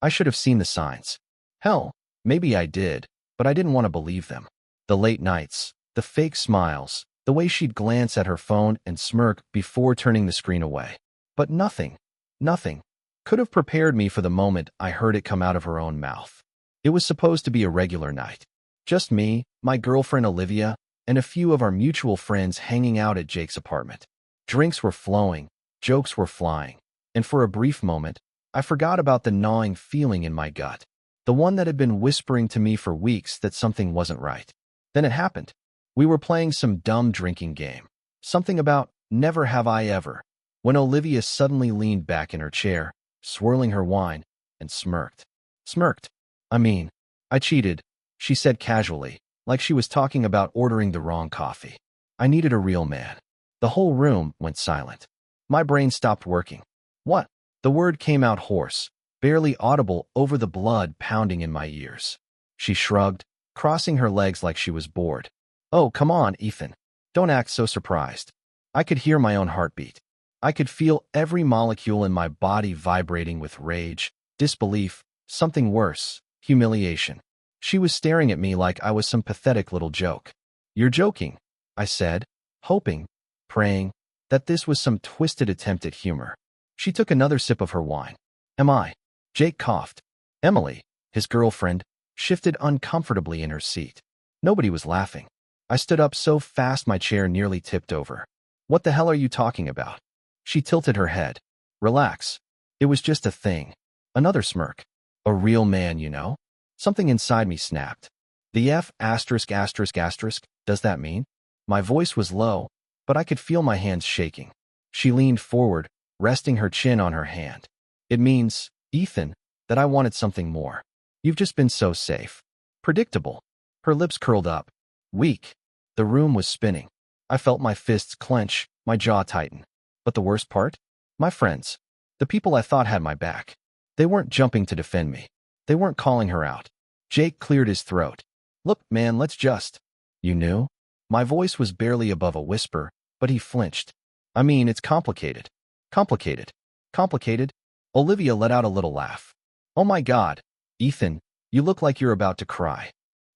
I should have seen the signs. Hell, maybe I did, but I didn't want to believe them. The late nights, the fake smiles, the way she'd glance at her phone and smirk before turning the screen away. But nothing could have prepared me for the moment I heard it come out of her own mouth. It was supposed to be a regular night. Just me, my girlfriend Olivia, and a few of our mutual friends hanging out at Jake's apartment. Drinks were flowing, jokes were flying, and for a brief moment, I forgot about the gnawing feeling in my gut, the one that had been whispering to me for weeks that something wasn't right. Then it happened. We were playing some dumb drinking game, something about never have I ever, when Olivia suddenly leaned back in her chair, swirling her wine, and smirked. I cheated, she said casually, like she was talking about ordering the wrong coffee. I needed a real man. The whole room went silent. My brain stopped working. What? The word came out hoarse, barely audible over the blood pounding in my ears. She shrugged, crossing her legs like she was bored. Oh, come on, Ethan. Don't act so surprised. I could hear my own heartbeat. I could feel every molecule in my body vibrating with rage, disbelief, something worse, humiliation. She was staring at me like I was some pathetic little joke. You're joking, I said, hoping, praying, that this was some twisted attempt at humor. She took another sip of her wine. Am I? Jake coughed. Emily, his girlfriend, shifted uncomfortably in her seat. Nobody was laughing. I stood up so fast my chair nearly tipped over. What the hell are you talking about? She tilted her head. Relax. It was just a thing. Another smirk. A real man, you know? Something inside me snapped. The F*** does that mean? My voice was low, but I could feel my hands shaking. She leaned forward, resting her chin on her hand. It means, Ethan, that I wanted something more. You've just been so safe. Predictable. Her lips curled up. Weak. The room was spinning. I felt my fists clench, my jaw tighten. But the worst part? My friends. The people I thought had my back. They weren't jumping to defend me. They weren't calling her out. Jake cleared his throat. Look, man, let's just. You knew? My voice was barely above a whisper, but he flinched. I mean, it's complicated. Complicated. Complicated? Olivia let out a little laugh. Oh my God, Ethan, you look like you're about to cry.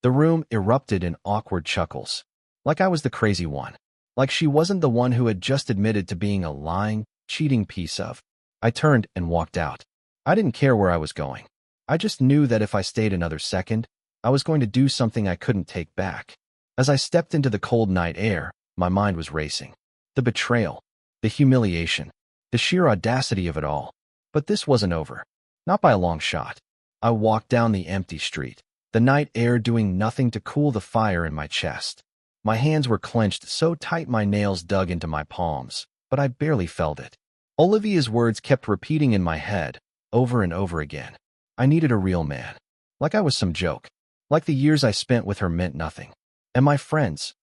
The room erupted in awkward chuckles. Like I was the crazy one. Like she wasn't the one who had just admitted to being a lying, cheating piece of. I turned and walked out. I didn't care where I was going. I just knew that if I stayed another second, I was going to do something I couldn't take back. As I stepped into the cold night air, my mind was racing. The betrayal, the humiliation, the sheer audacity of it all. But this wasn't over. Not by a long shot. I walked down the empty street, the night air doing nothing to cool the fire in my chest. My hands were clenched so tight my nails dug into my palms, but I barely felt it. Olivia's words kept repeating in my head, over and over again. I needed a real man. Like I was some joke. Like the years I spent with her meant nothing. And my friends,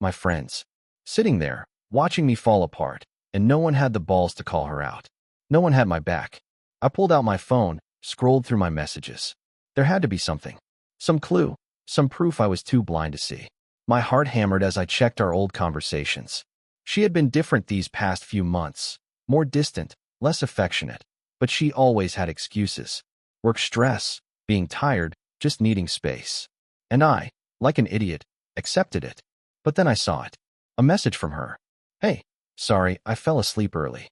sitting there, watching me fall apart, and no one had the balls to call her out. No one had my back. I pulled out my phone, scrolled through my messages. There had to be something. Some clue, some proof I was too blind to see. My heart hammered as I checked our old conversations. She had been different these past few months, more distant, less affectionate, but she always had excuses. Work stress, being tired, just needing space. And I, like an idiot, accepted it. But then I saw it. A message from her. Hey, sorry, I fell asleep early.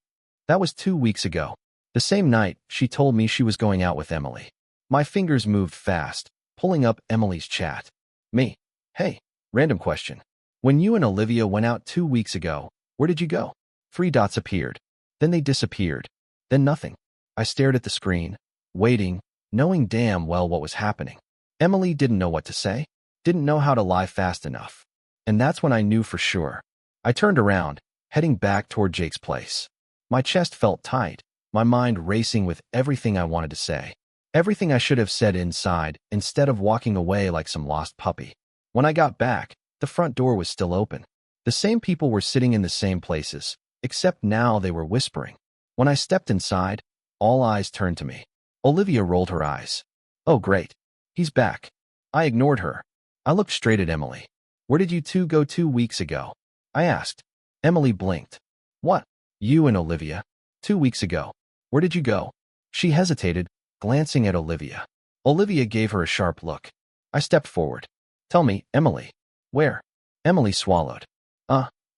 That was 2 weeks ago. The same night, she told me she was going out with Emily. My fingers moved fast, pulling up Emily's chat. Me. Hey, random question. When you and Olivia went out 2 weeks ago, where did you go? 3 dots appeared. Then they disappeared. Then nothing. I stared at the screen, waiting, knowing damn well what was happening. Emily didn't know what to say, didn't know how to lie fast enough. And that's when I knew for sure. I turned around, heading back toward Jake's place. My chest felt tight, my mind racing with everything I wanted to say. Everything I should have said inside, instead of walking away like some lost puppy. When I got back, the front door was still open. The same people were sitting in the same places, except now they were whispering. When I stepped inside, all eyes turned to me. Olivia rolled her eyes. Oh great. He's back. I ignored her. I looked straight at Emily. Where did you two go 2 weeks ago? I asked. Emily blinked. What? You and Olivia? 2 weeks ago. Where did you go? She hesitated, glancing at Olivia. Olivia gave her a sharp look. I stepped forward. Tell me, Emily. Where? Emily swallowed.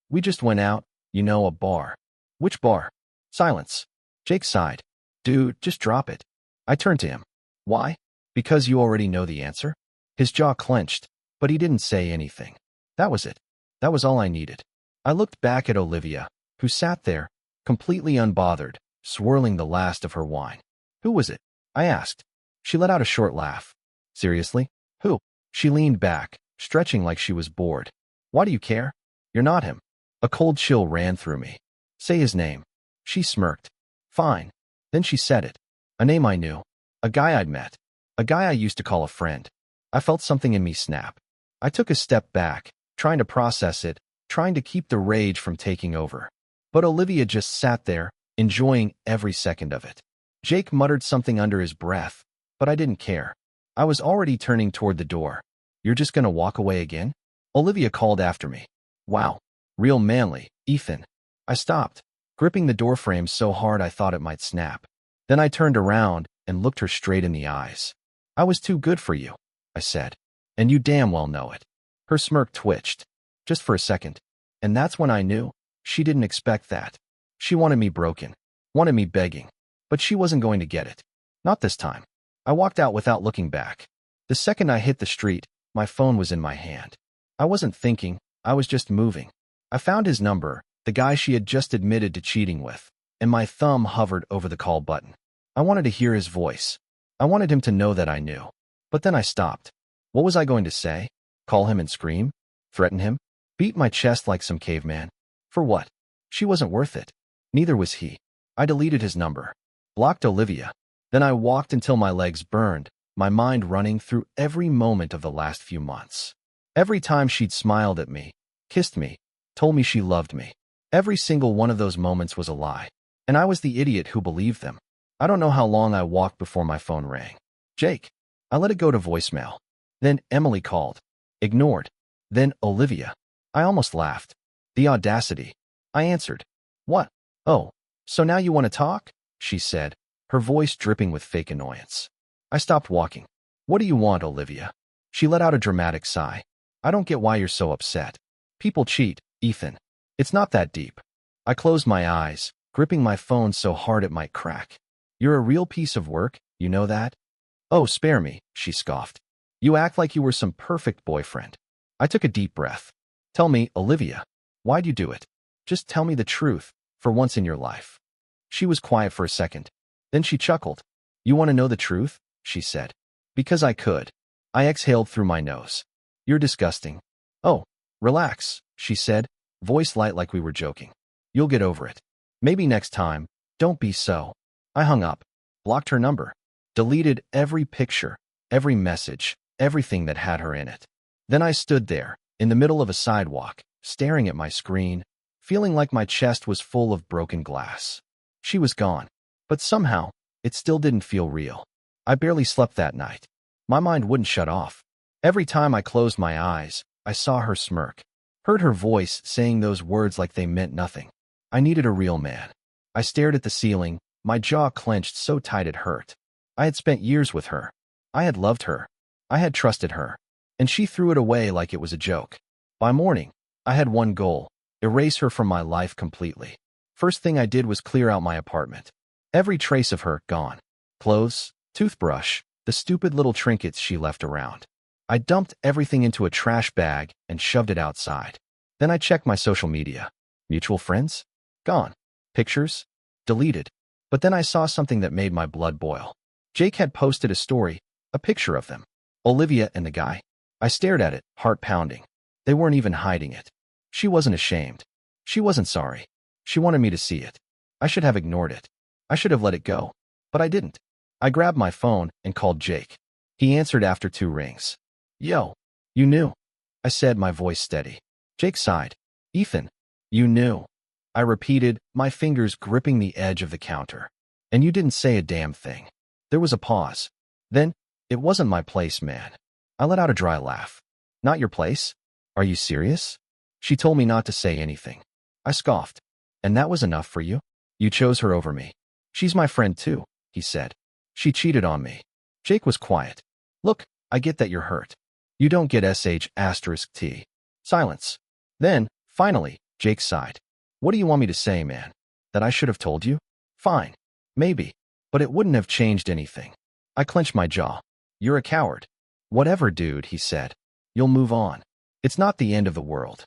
We just went out, a bar. Which bar? Silence. Jake sighed. Dude, just drop it. I turned to him. Why? Because you already know the answer? His jaw clenched, but he didn't say anything. That was it. That was all I needed. I looked back at Olivia, who sat there, completely unbothered, swirling the last of her wine. Who was it? I asked. She let out a short laugh. Seriously? Who? She leaned back, stretching like she was bored. Why do you care? You're not him. A cold chill ran through me. Say his name. She smirked. Fine. Then she said it. A name I knew. A guy I'd met. A guy I used to call a friend. I felt something in me snap. I took a step back, trying to process it, trying to keep the rage from taking over. But Olivia just sat there, enjoying every second of it. Jake muttered something under his breath, but I didn't care. I was already turning toward the door. You're just gonna walk away again? Olivia called after me. Wow. Real manly, Ethan. I stopped, gripping the doorframe so hard I thought it might snap. Then I turned around and looked her straight in the eyes. I was too good for you, I said. And you damn well know it. Her smirk twitched, just for a second. And that's when I knew she didn't expect that. She wanted me broken, wanted me begging, but she wasn't going to get it. Not this time. I walked out without looking back. The second I hit the street, my phone was in my hand. I wasn't thinking, I was just moving. I found his number, the guy she had just admitted to cheating with, and my thumb hovered over the call button. I wanted to hear his voice. I wanted him to know that I knew. But then I stopped. What was I going to say? Call him and scream? Threaten him? Beat my chest like some caveman? For what? She wasn't worth it. Neither was he. I deleted his number. Blocked Olivia. Then I walked until my legs burned, my mind running through every moment of the last few months. Every time she'd smiled at me, kissed me, told me she loved me. Every single one of those moments was a lie. And I was the idiot who believed them. I don't know how long I walked before my phone rang. Jake. I let it go to voicemail. Then Emily called. Ignored. Then Olivia. I almost laughed. The audacity. I answered. What? Oh, so now you want to talk? She said, her voice dripping with fake annoyance. I stopped walking. What do you want, Olivia? She let out a dramatic sigh. I don't get why you're so upset. People cheat, Ethan. It's not that deep. I closed my eyes, gripping my phone so hard it might crack. You're a real piece of work, you know that? Oh, spare me, she scoffed. You act like you were some perfect boyfriend. I took a deep breath. Tell me, Olivia, why'd you do it? Just tell me the truth, for once in your life. She was quiet for a second. Then she chuckled. You want to know the truth? She said. Because I could. I exhaled through my nose. You're disgusting. Oh, relax, she said, voice light like we were joking. You'll get over it. Maybe next time. Don't be so. I hung up, blocked her number, deleted every picture, every message, everything that had her in it. Then I stood there, in the middle of a sidewalk, staring at my screen, feeling like my chest was full of broken glass. She was gone, but somehow, it still didn't feel real. I barely slept that night. My mind wouldn't shut off. Every time I closed my eyes, I saw her smirk, heard her voice saying those words like they meant nothing. I needed a real man. I stared at the ceiling, my jaw clenched so tight it hurt. I had spent years with her. I had loved her. I had trusted her. And she threw it away like it was a joke. By morning, I had one goal: erase her from my life completely. First thing I did was clear out my apartment. Every trace of her gone. Clothes, toothbrush, the stupid little trinkets she left around. I dumped everything into a trash bag and shoved it outside. Then I checked my social media. Mutual friends? Gone. Pictures? Deleted. But then I saw something that made my blood boil. Jake had posted a story, a picture of them. Olivia and the guy. I stared at it, heart pounding. They weren't even hiding it. She wasn't ashamed. She wasn't sorry. She wanted me to see it. I should have ignored it. I should have let it go. But I didn't. I grabbed my phone and called Jake. He answered after 2 rings. Yo, you knew, I said, my voice steady. Jake sighed. Ethan, you knew. I repeated, my fingers gripping the edge of the counter. And you didn't say a damn thing. There was a pause. Then, it wasn't my place, man. I let out a dry laugh. Not your place? Are you serious? She told me not to say anything. I scoffed. And that was enough for you? You chose her over me. She's my friend too, he said. She cheated on me. Jake was quiet. Look, I get that you're hurt. You don't get sh*t. Silence. Then, finally, Jake sighed. What do you want me to say, man? That I should have told you? Fine. Maybe. But it wouldn't have changed anything. I clenched my jaw. You're a coward. Whatever, dude, he said. You'll move on. It's not the end of the world.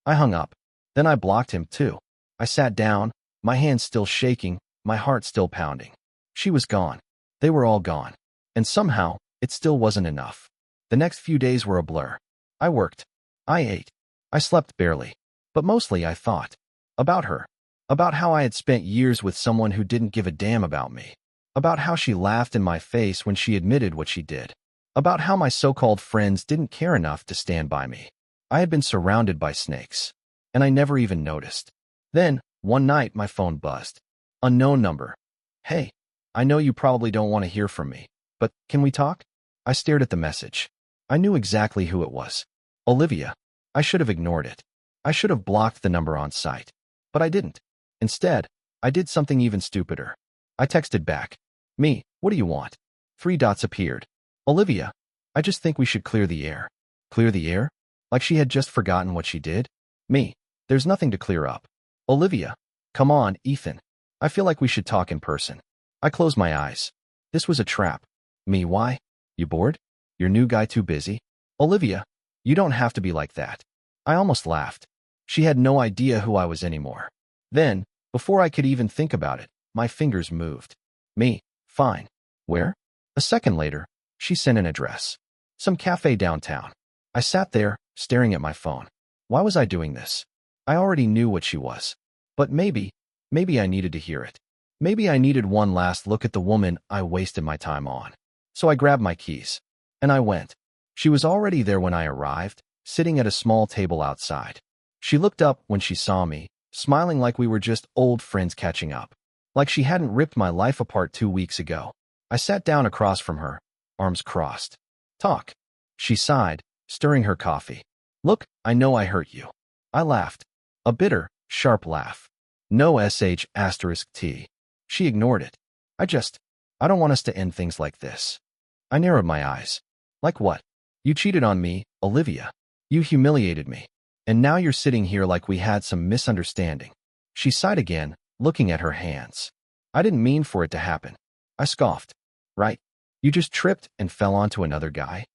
I hung up. Then I blocked him, too. I sat down, my hands still shaking, my heart still pounding. She was gone. They were all gone. And somehow, it still wasn't enough. The next few days were a blur. I worked. I ate. I slept barely. But mostly I thought. About her. About how I had spent years with someone who didn't give a damn about me. About how she laughed in my face when she admitted what she did. About how my so-called friends didn't care enough to stand by me. I had been surrounded by snakes. And I never even noticed. Then, one night, my phone buzzed. Unknown number. Hey, I know you probably don't want to hear from me, but can we talk? I stared at the message. I knew exactly who it was. Olivia. I should have ignored it. I should have blocked the number on sight. But I didn't. Instead, I did something even stupider. I texted back. Me, what do you want? 3 dots appeared. Olivia, I just think we should clear the air. Clear the air? Like she had just forgotten what she did? Me, there's nothing to clear up. Olivia, come on, Ethan. I feel like we should talk in person. I closed my eyes. This was a trap. Me, why? You bored? Your new guy too busy? Olivia, you don't have to be like that. I almost laughed. She had no idea who I was anymore. Then, before I could even think about it, my fingers moved. Me, fine. Where? A second later, she sent an address. Some cafe downtown. I sat there, staring at my phone. Why was I doing this? I already knew what she was. But maybe I needed to hear it. Maybe I needed one last look at the woman I wasted my time on. So I grabbed my keys. And I went. She was already there when I arrived, sitting at a small table outside. She looked up when she saw me, smiling like we were just old friends catching up. Like she hadn't ripped my life apart 2 weeks ago. I sat down across from her, arms crossed. Talk. She sighed, stirring her coffee. Look, I know I hurt you. I laughed. A bitter, sharp laugh. No sh*t. She ignored it. I don't want us to end things like this. I narrowed my eyes. Like what? You cheated on me, Olivia. You humiliated me. And now you're sitting here like we had some misunderstanding. She sighed again, looking at her hands. I didn't mean for it to happen. I scoffed. Right? You just tripped and fell onto another guy?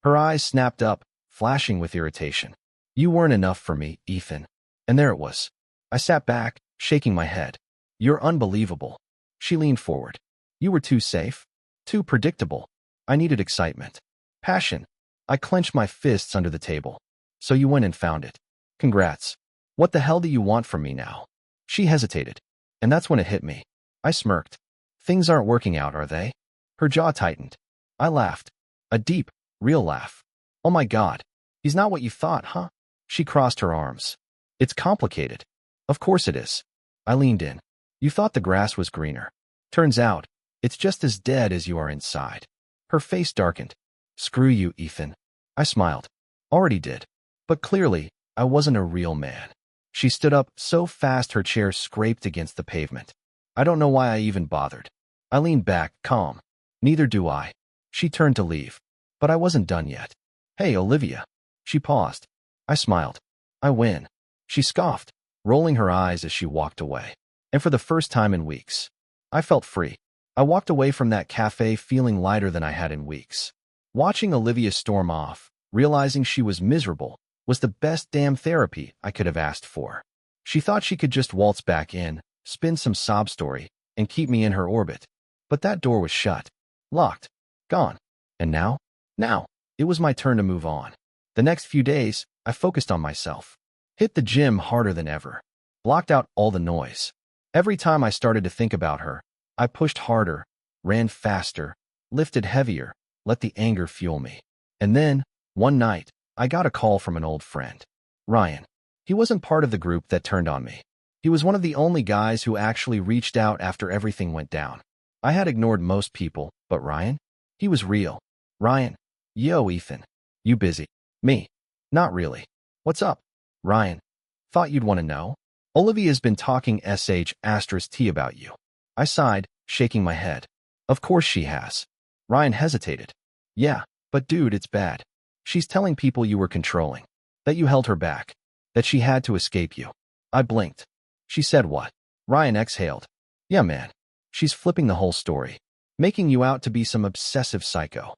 Her eyes snapped up, flashing with irritation. You weren't enough for me, Ethan. And there it was. I sat back, shaking my head. You're unbelievable. She leaned forward. You were too safe. Too predictable. I needed excitement. Passion. I clenched my fists under the table. So you went and found it. Congrats. What the hell do you want from me now? She hesitated. And that's when it hit me. I smirked. Things aren't working out, are they? Her jaw tightened. I laughed. A deep, real laugh. Oh my God. He's not what you thought, huh? She crossed her arms. It's complicated. Of course it is. I leaned in. You thought the grass was greener. Turns out, it's just as dead as you are inside. Her face darkened. Screw you, Ethan. I smiled. Already did. But clearly, I wasn't a real man. She stood up so fast her chair scraped against the pavement. I don't know why I even bothered. I leaned back, calm. Neither do I. She turned to leave. But I wasn't done yet. Hey, Olivia. She paused. I smiled. I win. She scoffed, rolling her eyes as she walked away. And for the first time in weeks, I felt free. I walked away from that cafe feeling lighter than I had in weeks. Watching Olivia storm off, realizing she was miserable, was the best damn therapy I could have asked for. She thought she could just waltz back in, spin some sob story, and keep me in her orbit. But that door was shut. Locked. Gone. And now? Now, it was my turn to move on. The next few days, I focused on myself. Hit the gym harder than ever. Blocked out all the noise. Every time I started to think about her, I pushed harder, ran faster, lifted heavier, let the anger fuel me. And then, one night, I got a call from an old friend. Ryan. He wasn't part of the group that turned on me. He was one of the only guys who actually reached out after everything went down. I had ignored most people, but Ryan? He was real. Ryan. Yo, Ethan. You busy? Me. Not really. What's up? Ryan. Thought you'd want to know. Olivia's been talking sh*t about you. I sighed, shaking my head. Of course she has. Ryan hesitated. Yeah, but dude, it's bad. She's telling people you were controlling, that you held her back, that she had to escape you. I blinked. She said what? Ryan exhaled. Yeah, man. She's flipping the whole story, making you out to be some obsessive psycho.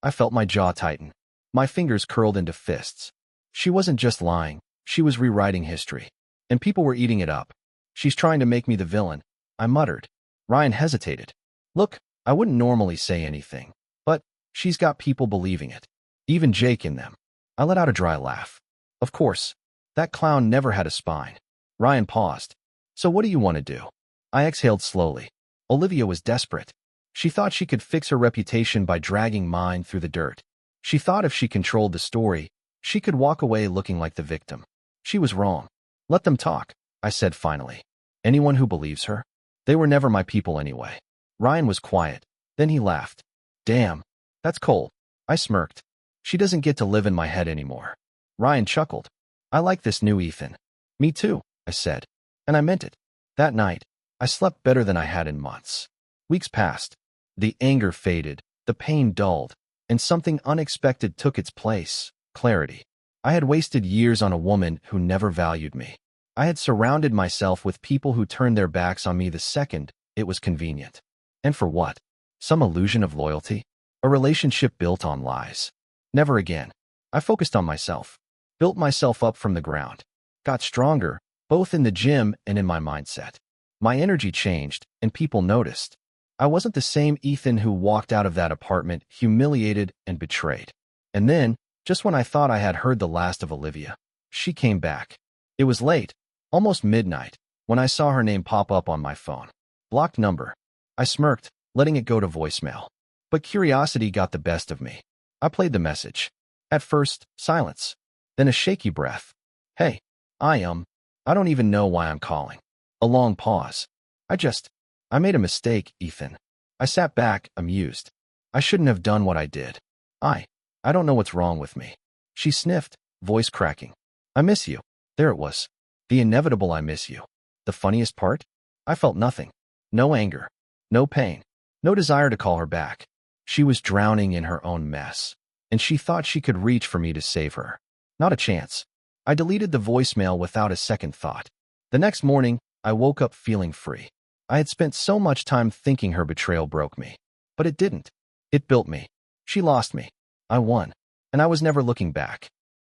I felt my jaw tighten. My fingers curled into fists. She wasn't just lying, she was rewriting history. And people were eating it up. She's trying to make me the villain, I muttered. Ryan hesitated. Look, I wouldn't normally say anything, but she's got people believing it. Even Jake in them. I let out a dry laugh. Of course. That clown never had a spine. Ryan paused. So what do you want to do? I exhaled slowly. Olivia was desperate. She thought she could fix her reputation by dragging mine through the dirt. She thought if she controlled the story, she could walk away looking like the victim. She was wrong. Let them talk, I said finally. Anyone who believes her? They were never my people anyway. Ryan was quiet. Then he laughed. Damn, that's cold. I smirked. She doesn't get to live in my head anymore. Ryan chuckled. I like this new Ethan. Me too, I said. And I meant it. That night, I slept better than I had in months. Weeks passed. The anger faded, the pain dulled, and something unexpected took its place: clarity. I had wasted years on a woman who never valued me. I had surrounded myself with people who turned their backs on me the second it was convenient. And for what? Some illusion of loyalty? A relationship built on lies. Never again. I focused on myself. Built myself up from the ground. Got stronger, both in the gym and in my mindset. My energy changed, and people noticed. I wasn't the same Ethan who walked out of that apartment humiliated and betrayed. And then, just when I thought I had heard the last of Olivia, she came back. It was late, almost midnight, when I saw her name pop up on my phone. Blocked number. I smirked, letting it go to voicemail. But curiosity got the best of me. I played the message. At first, silence. Then a shaky breath. Hey, I don't even know why I'm calling. A long pause. I made a mistake, Ethan. I sat back, amused. I shouldn't have done what I did. I don't know what's wrong with me. She sniffed, voice cracking. I miss you. There it was. The inevitable I miss you. The funniest part? I felt nothing. No anger. No pain. No desire to call her back. She was drowning in her own mess. And she thought she could reach for me to save her. Not a chance. I deleted the voicemail without a second thought. The next morning, I woke up feeling free. I had spent so much time thinking her betrayal broke me. But it didn't. It built me. She lost me. I won. And I was never looking back.